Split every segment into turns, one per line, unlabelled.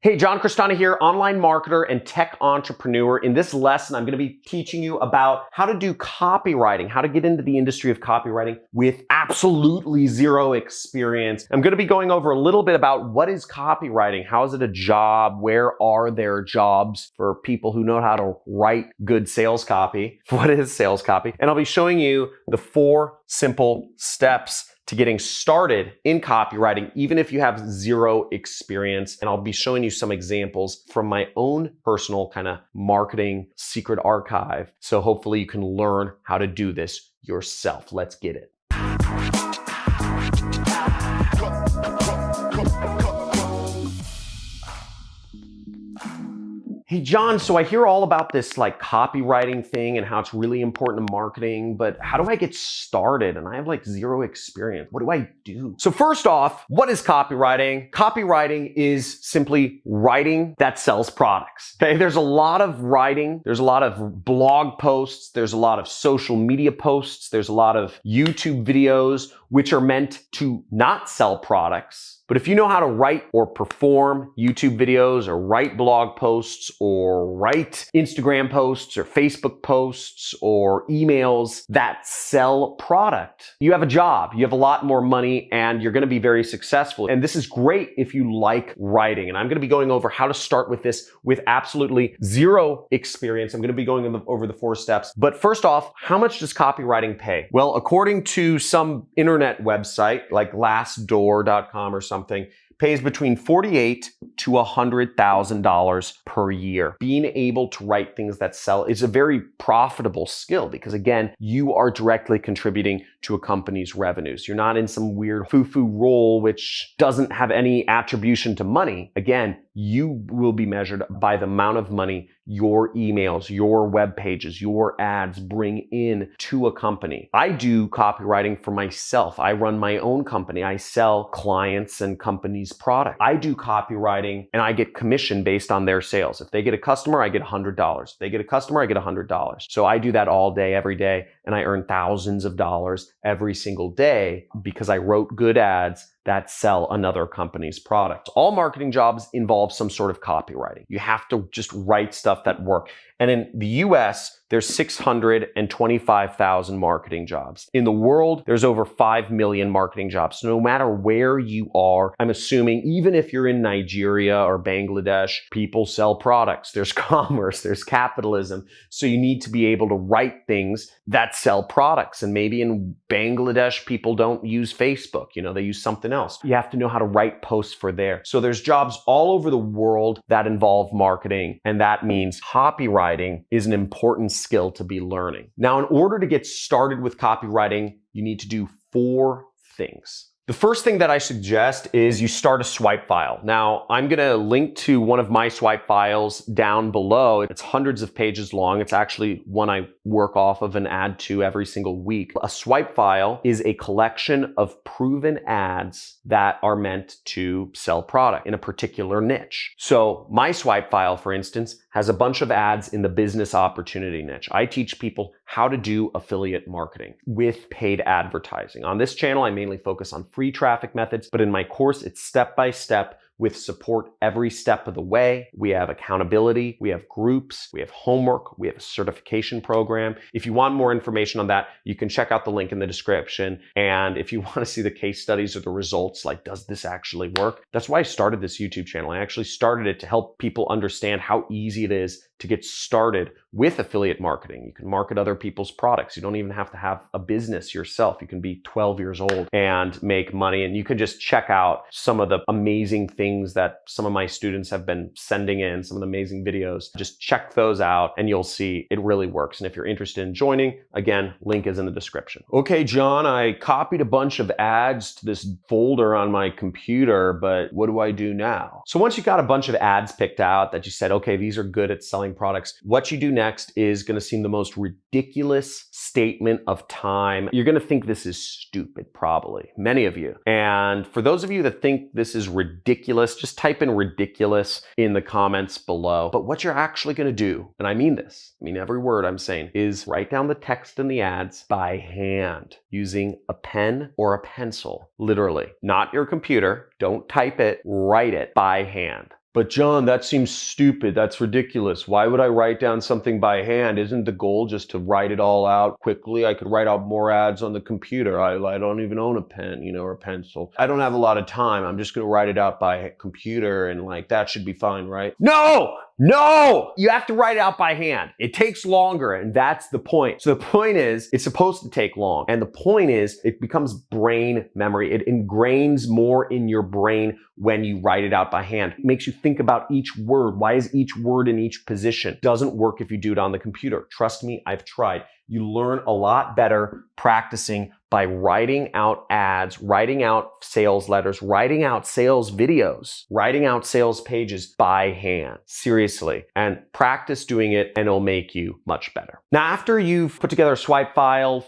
Hey, John Cristani here, online marketer and tech entrepreneur. In this lesson, I'm going to be teaching you about how to do copywriting, how to get into the industry of copywriting with absolutely zero experience. I'm going to be going over a little bit about what is copywriting, how is it a job, where are there jobs for people who know how to write good sales copy, what is sales copy, and I'll be showing you the 4 simple steps to getting started in copywriting, even if you have zero experience. And I'll be showing you some examples from my own personal kind of marketing secret archive. So hopefully you can learn how to do this yourself. Let's get it. Hey, John, so I hear all about this like copywriting thing and how it's really important to marketing, but how do I get started? And I have like zero experience. What do I do? So first off, what is copywriting? Copywriting is simply writing that sells products. Okay, there's a lot of writing. There's a lot of blog posts. There's a lot of social media posts. There's a lot of YouTube videos, which are meant to not sell products. But if you know how to write or perform YouTube videos or write blog posts or write Instagram posts or Facebook posts or emails that sell product, you have a job, you have a lot more money, and you're going to be very successful. And this is great if you like writing. And I'm going to be going over how to start with this with absolutely zero experience. I'm going to be going over the 4 steps. But first off, how much does copywriting pay? Well, according to some internet website like Glassdoor.com or something, pays between $48,000 to $100,000 per year. Being able to write things that sell is a very profitable skill because, again, you are directly contributing to a company's revenues. You're not in some weird foo-foo role which doesn't have any attribution to money. Again, you will be measured by the amount of money your emails, your web pages, your ads bring in to a company. I do copywriting for myself. I run my own company. I sell clients and companies product. I do copywriting and I get commission based on their sales. If they get a customer, I get $100. If they get a customer, I get $100. So I do that all day, every day, and I earn thousands of dollars every single day because I wrote good ads that sell another company's product. All marketing jobs involve some sort of copywriting. You have to just write stuff that work. And in the US, there's 625,000 marketing jobs. In the world, there's over 5 million marketing jobs. So no matter where you are, I'm assuming even if you're in Nigeria or Bangladesh, people sell products. There's commerce, there's capitalism. So you need to be able to write things that sell products. And maybe in Bangladesh, people don't use Facebook. They use something else. You have to know how to write posts for there. So there's jobs all over the world that involve marketing, and that means copywriting is an important skill to be learning. Now, in order to get started with copywriting, you need to do 4 things. The first thing that I suggest is you start a swipe file. Now, I'm going to link to one of my swipe files down below. It's hundreds of pages long. It's actually one I work off of and add to every single week. A swipe file is a collection of proven ads that are meant to sell product in a particular niche. So my swipe file, for instance, has a bunch of ads in the business opportunity niche. I teach people how to do affiliate marketing with paid advertising. On this channel, I mainly focus on free traffic methods, but in my course, it's step-by-step with support every step of the way. We have accountability, we have groups, we have homework, we have a certification program. If you want more information on that, you can check out the link in the description. And if you want to see the case studies or the results, like, does this actually work? That's why I started this YouTube channel. I actually started it to help people understand how easy it is to get started with affiliate marketing. You can market other people's products. You don't even have to have a business yourself. You can be 12 years old and make money. And you can just check out some of the amazing things that some of my students have been sending in, some of the amazing videos. Just check those out and you'll see it really works. And if you're interested in joining, again, link is in the description. Okay, John, I copied a bunch of ads to this folder on my computer, but what do I do now? So once you got a bunch of ads picked out that you said, okay, these are good at selling products, what you do next is going to seem the most ridiculous statement of time. You're going to think this is stupid, probably, many of you. And for those of you that think this is ridiculous, just type in ridiculous in the comments below. But what you're actually going to do, and I mean this, I mean every word I'm saying, is write down the text in the ads by hand using a pen or a pencil, literally, not your computer. Don't type it, write it by hand. But John, that seems stupid. That's ridiculous. Why would I write down something by hand? Isn't the goal just to write it all out quickly? I could write out more ads on the computer. I don't even own a pen, or a pencil. I don't have a lot of time. I'm just going to write it out by computer and that should be fine, right? No, you have to write it out by hand. It takes longer, and that's the point. So the point is, it's supposed to take long. And the point is, it becomes brain memory. It ingrains more in your brain when you write it out by hand. It makes you think about each word. Why is each word in each position? Doesn't work if you do it on the computer. Trust me, I've tried. You learn a lot better practicing by writing out ads, writing out sales letters, writing out sales videos, writing out sales pages by hand. Seriously. And practice doing it and it'll make you much better. Now, after you've put together a swipe file,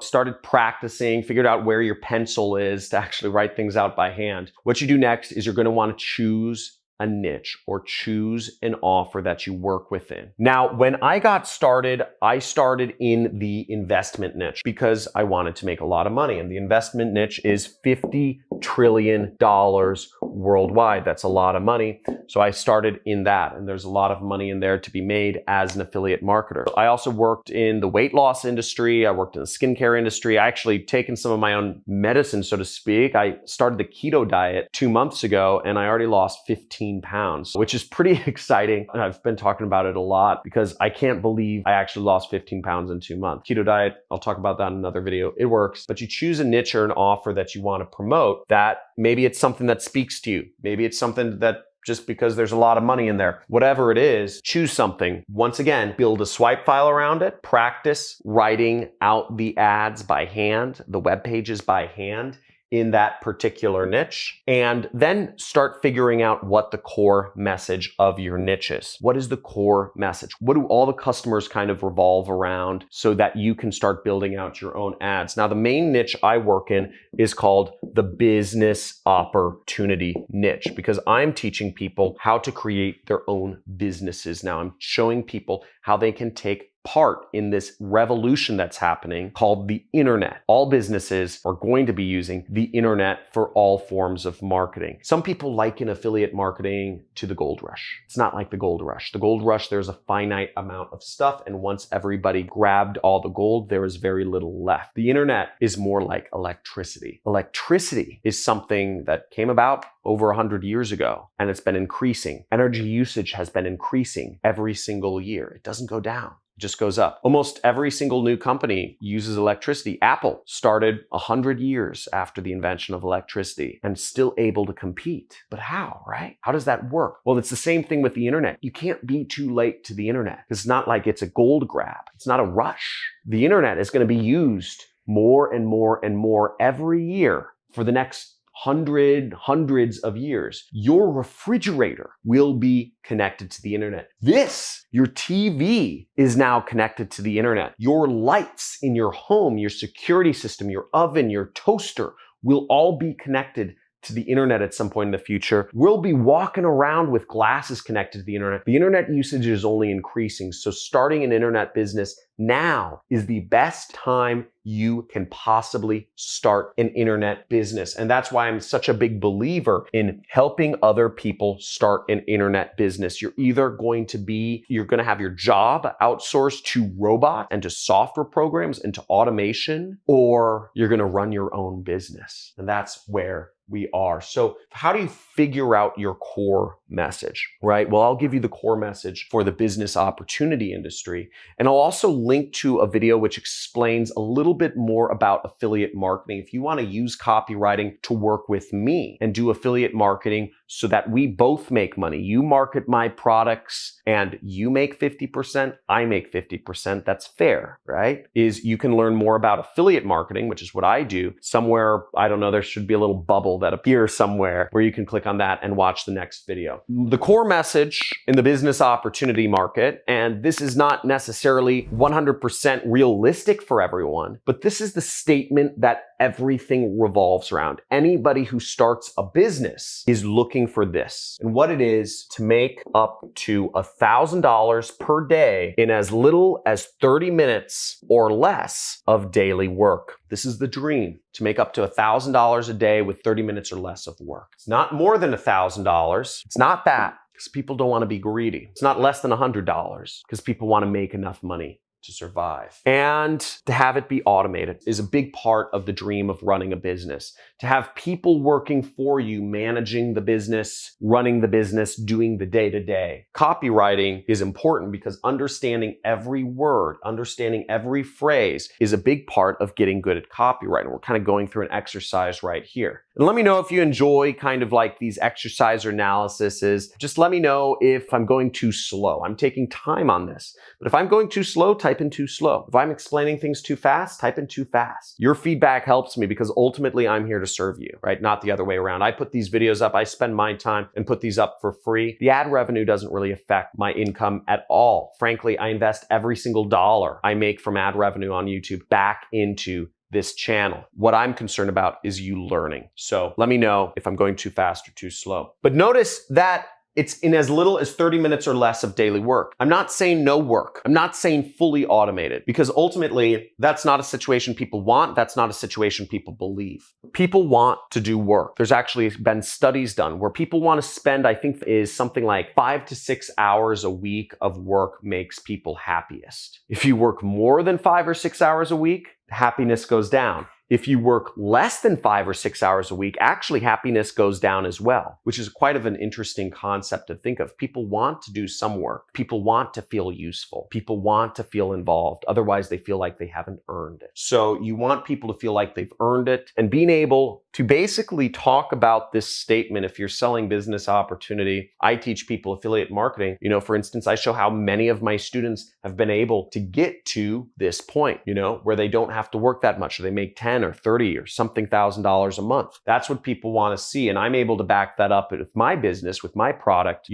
started practicing, figured out where your pencil is to actually write things out by hand, what you do next is you're going to want to choose a niche or choose an offer that you work within. Now, when I got started, I started in the investment niche because I wanted to make a lot of money. And the investment niche is $50 trillion worldwide. That's a lot of money. So I started in that, and there's a lot of money in there to be made as an affiliate marketer. I also worked in the weight loss industry. I worked in the skincare industry. I actually taken some of my own medicine, so to speak. I started the keto diet 2 months ago, and I already lost 15 pounds, which is pretty exciting. And I've been talking about it a lot because I can't believe I actually lost 15 pounds in 2 months. Keto diet, I'll talk about that in another video. It works, but you choose a niche or an offer that you want to promote that maybe it's something that speaks to you. Maybe it's something that just because there's a lot of money in there. Whatever it is, choose something. Once again, build a swipe file around it. Practice writing out the ads by hand, the web pages by hand in that particular niche, and then start figuring out what the core message of your niche is. What is the core message? What do all the customers kind of revolve around so that you can start building out your own ads? Now, the main niche I work in is called the business opportunity niche because I'm teaching people how to create their own businesses. Now, I'm showing people how they can take part in this revolution that's happening called the internet. All businesses are going to be using the internet for all forms of marketing. Some people liken affiliate marketing to the gold rush. It's not like the gold rush. The gold rush, there's a finite amount of stuff, and once everybody grabbed all the gold, there is very little left. The internet is more like electricity. Electricity is something that came about over 100 years ago, and it's been increasing. Energy usage has been increasing every single year. It doesn't go down. Just goes up. Almost every single new company uses electricity. Apple started 100 years after the invention of electricity and still able to compete. But how, right? How does that work? Well, it's the same thing with the internet. You can't be too late to the internet. It's not like it's a gold grab. It's not a rush. The internet is going to be used more and more and more every year for the next hundreds of years. Your refrigerator will be connected to the internet. Your TV is now connected to the internet. Your lights in your home, your security system, your oven, your toaster will all be connected to the internet at some point in the future. We'll be walking around with glasses connected to the internet. The internet usage is only increasing. So starting an internet business now is the best time you can possibly start an internet business. And that's why I'm such a big believer in helping other people start an internet business. You're going to have your job outsourced to robots and to software programs and to automation, or you're going to run your own business. And that's where we are. So how do you figure out your core message, right? Well, I'll give you the core message for the business opportunity industry. And I'll also link to a video which explains a little bit more about affiliate marketing. If you want to use copywriting to work with me and do affiliate marketing so that we both make money, you market my products and you make 50%, I make 50%, that's fair, right? You can learn more about affiliate marketing, which is what I do. Somewhere, I don't know, there should be a little bubble that appears somewhere where you can click on that and watch the next video. The core message in the business opportunity market, and this is not necessarily 100% realistic for everyone, but this is the statement that everything revolves around. Anybody who starts a business is looking for this. And what it is to make up to $1,000 per day in as little as 30 minutes or less of daily work. This is the dream, to make up to $1,000 a day with 30 minutes or less of work. It's not more than $1,000. It's not that, because people don't want to be greedy. It's not less than $100, because people want to make enough money to survive. And to have it be automated is a big part of the dream of running a business. To have people working for you, managing the business, running the business, doing the day-to-day. Copywriting is important because understanding every word, understanding every phrase is a big part of getting good at copywriting. We're kind of going through an exercise right here. And let me know if you enjoy kind of like these exercise or analyses. Just let me know if I'm going too slow. I'm taking time on this. But if I'm going too slow, type in too slow. If I'm explaining things too fast, type in too fast. Your feedback helps me because ultimately I'm here to serve you, right? Not the other way around. I put these videos up, I spend my time and put these up for free. The ad revenue doesn't really affect my income at all. Frankly, I invest every single dollar I make from ad revenue on YouTube back into this channel. What I'm concerned about is you learning. So let me know if I'm going too fast or too slow. But notice that it's in as little as 30 minutes or less of daily work. I'm not saying no work. I'm not saying fully automated, because ultimately that's not a situation people want. That's not a situation people believe. People want to do work. There's actually been studies done where people want to spend, I think is something like 5 to 6 hours a week of work makes people happiest. If you work more than 5 or 6 hours a week, happiness goes down. If you work less than 5 or 6 hours a week, actually happiness goes down as well, which is quite of an interesting concept to think of. People want to do some work. People want to feel useful. People want to feel involved. Otherwise, they feel like they haven't earned it. So you want people to feel like they've earned it, and being able to basically talk about this statement. If you're selling business opportunity, I teach people affiliate marketing. For instance, I show how many of my students have been able to get to this point, where they don't have to work that much, or they make 10 or 30 or something $1,000 a month. That's what people want to see. And I'm able to back that up with my business, with my product.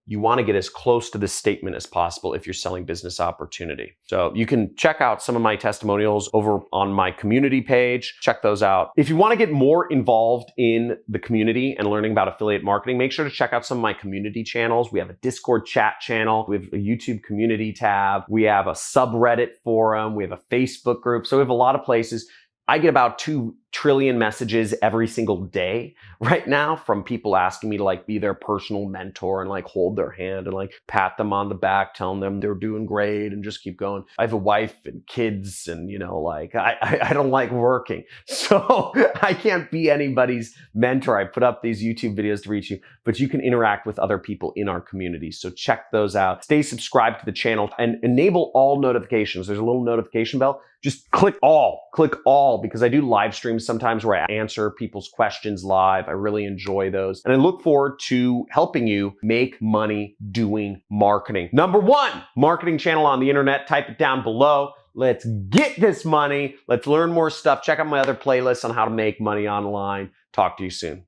You want to get as close to this statement as possible if you're selling business opportunity. So you can check out some of my testimonials over on my community page. Check those out. If you want to get more involved in the community and learning about affiliate marketing, make sure to check out some of my community channels. We have a Discord chat channel. We have a YouTube community tab. We have a subreddit forum. We have a Facebook group. So we have a lot of places. I get about 2 trillion messages every single day right now from people asking me to be their personal mentor and hold their hand and pat them on the back, telling them they're doing great and just keep going. I have a wife and kids and I don't like working. So I can't be anybody's mentor. I put up these YouTube videos to reach you, but you can interact with other people in our community. So check those out. Stay subscribed to the channel and enable all notifications. There's a little notification bell. Just click all, because I do live streams sometimes where I answer people's questions live. I really enjoy those. And I look forward to helping you make money doing marketing. Number 1 marketing channel on the internet. Type it down below. Let's get this money. Let's learn more stuff. Check out my other playlists on how to make money online. Talk to you soon.